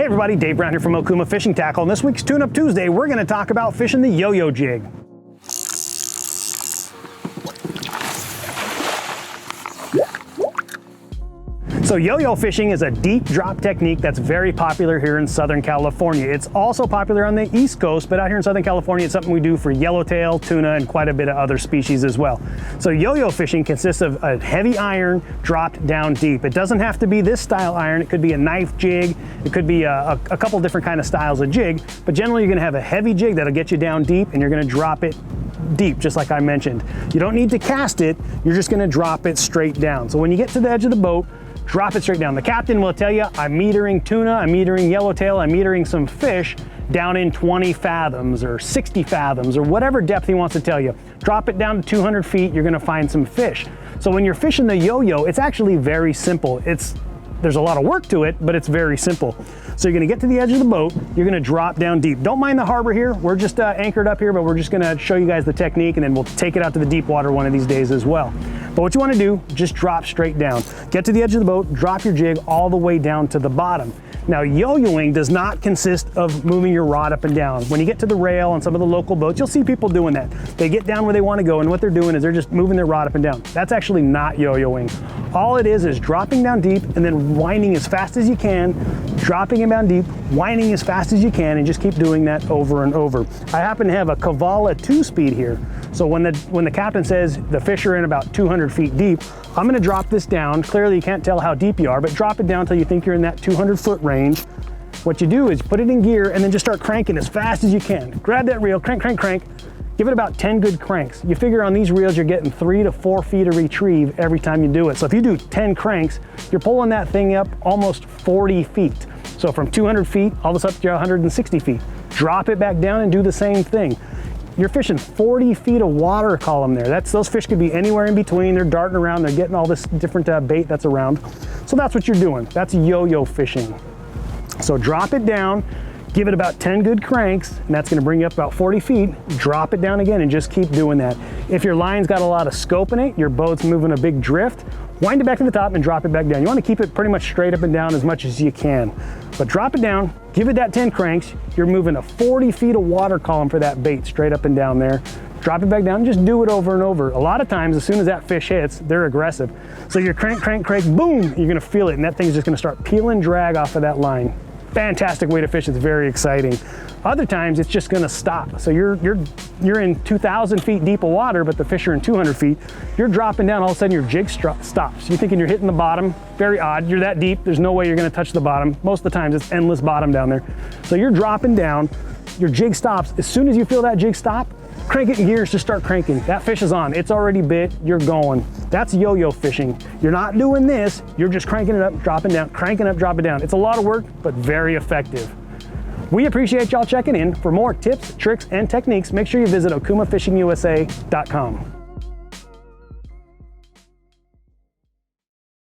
everybody, Dave Brown here from Okuma Fishing Tackle. On this week's Tune Up Tuesday, we're going to talk about fishing the yo-yo jig. So yo-yo fishing is a deep drop technique that's very popular here in Southern California. It's also popular on the East Coast, but out here in Southern California, it's something we do for yellowtail, tuna, and quite a bit of other species as well. So yo-yo fishing consists of a heavy iron dropped down deep. It doesn't have to be this style iron. It could be a knife jig. It could be a couple different kind of styles of jig, but generally you're gonna have a heavy jig that'll get you down deep, and you're gonna drop it deep, just like I mentioned. You don't need to cast it. You're just gonna drop it straight down. So when you get to the edge of the boat, drop it straight down. The captain will tell you, I'm metering tuna, I'm metering yellowtail, I'm metering some fish down in 20 fathoms or 60 fathoms or whatever depth he wants to tell you. Drop it down to 200 feet, you're gonna find some fish. So when you're fishing the yo-yo, it's actually very simple. There's a lot of work to it, but it's very simple. So you're gonna get to the edge of the boat, you're gonna drop down deep. Don't mind the harbor here, we're just anchored up here, but we're just gonna show you guys the technique, and then we'll take it out to the deep water one of these days as well. But what you wanna do, just drop straight down. Get to the edge of the boat, drop your jig all the way down to the bottom. Now, yo-yoing does not consist of moving your rod up and down. When you get to the rail on some of the local boats, you'll see people doing that. They get down where they want to go, and what they're doing is they're just moving their rod up and down. That's actually not yo-yoing. All it is dropping down deep and then winding as fast as you can, dropping it down deep, winding as fast as you can, and just keep doing that over and over. I happen to have a Kavala 2-speed here. So when the captain says the fish are in about 200 feet deep, I'm gonna drop this down. Clearly you can't tell how deep you are, but drop it down until you think you're in that 200-foot range. What you do is put it in gear and then just start cranking as fast as you can. Grab that reel, crank, crank, crank. Give it about 10 good cranks. You figure on these reels, you're getting 3 to 4 feet of retrieve every time you do it. So if you do 10 cranks, you're pulling that thing up almost 40 feet. So from 200 feet, all this up to 160 feet. Drop it back down and do the same thing. You're fishing 40 feet of water column there. Those fish could be anywhere in between. They're darting around, they're getting all this different bait that's around. So that's what you're doing. That's yo-yo fishing. So drop it down, give it about 10 good cranks, and that's gonna bring you up about 40 feet. Drop it down again and just keep doing that. If your line's got a lot of scope in it, your boat's moving a big drift, wind it back to the top and drop it back down. You wanna keep it pretty much straight up and down as much as you can. But drop it down, give it that 10 cranks, you're moving a 40 feet of water column for that bait straight up and down there. Drop it back down, just do it over and over. A lot of times, as soon as that fish hits, they're aggressive. So you're crank, crank, crank, boom, you're gonna feel it, and that thing's just gonna start peeling drag off of that line. Fantastic way to fish, it's very exciting. Other times it's just gonna stop. So you're in 2,000 feet deep of water, but the fish are in 200 feet. You're dropping down, all of a sudden your jig stops. You're thinking you're hitting the bottom, very odd. You're that deep, there's no way you're gonna touch the bottom. Most of the times it's endless bottom down there. So you're dropping down, your jig stops. As soon as you feel that jig stop, crank it in gears, just start cranking. That fish is on, it's already bit, you're going. That's yo-yo fishing. You're not doing this, you're just cranking it up, dropping down, cranking up, dropping down. It's a lot of work, but very effective. We appreciate y'all checking in. For more tips, tricks, and techniques, make sure you visit okumafishingusa.com.